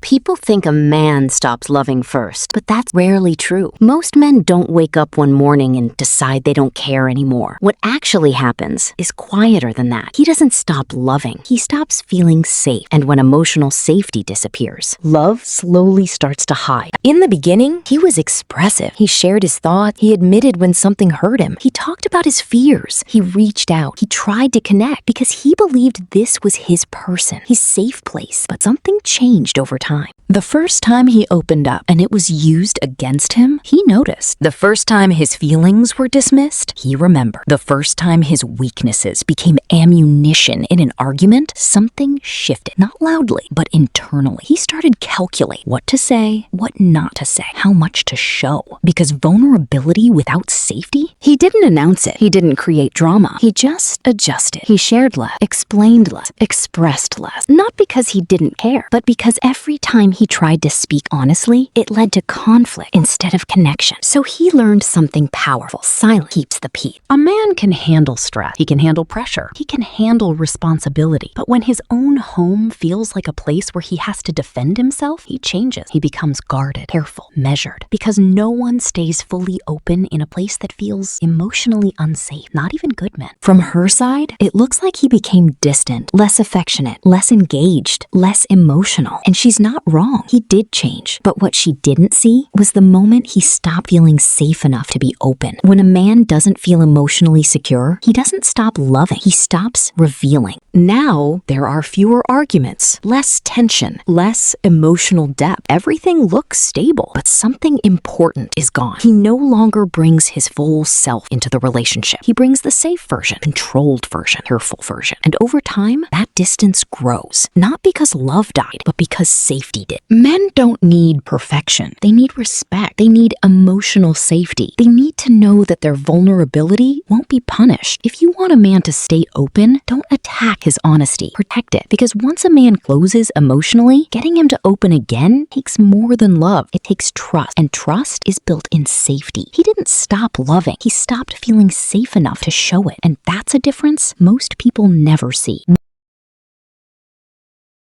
People think a man stops loving first, but that's rarely true. Most men don't wake up one morning and decide they don't care anymore. What actually happens is quieter than that. He doesn't stop loving. He stops feeling safe. And when emotional safety disappears, love slowly starts to hide. In the beginning, he was expressive. He shared his thoughts. He admitted when something hurt him. He talked about his fears. He reached out. He tried to connect because he believed this was his person, his safe place. But something changed over time. The first time he opened up and it was used against him, he noticed. The first time his feelings were dismissed, he remembered. The first time his weaknesses became ammunition in an argument, something shifted. Not loudly, but internally. He started calculating what to say, what not to say, how much to show. Because vulnerability without safety? He didn't announce it. He didn't create drama. He just adjusted. He shared less, explained less, expressed less. Not because he didn't care, but because every time he tried to speak honestly, it led to conflict instead of connection. So he learned something powerful. Silence keeps the peace. A man can handle stress. He can handle pressure. He can handle responsibility. But when his own home feels like a place where he has to defend himself, he changes. He becomes guarded, careful, measured. Because no one stays fully open in a place that feels emotionally unsafe. Not even good men. From her side, it looks like he became distant, less affectionate, less engaged, less emotional. And she's not wrong. He did change. But what she didn't see was the moment he stopped feeling safe enough to be open. When a man doesn't feel emotionally secure, he doesn't stop loving. He stops revealing. Now, there are fewer arguments, less tension, less emotional depth. Everything looks stable, but something important is gone. He no longer brings his full self into the relationship. He brings the safe version, controlled version, careful version. And over time, that distance grows. Not because love died, but because safety did. Men don't need perfection. They need respect. They need emotional safety. They need to know that their vulnerability won't be punished. If you want a man to stay open, don't attack his honesty. Protect it. Because once a man closes emotionally, getting him to open again takes more than love. It takes trust. And trust is built in safety. He didn't stop loving. He stopped feeling safe enough to show it. And that's a difference most people never see.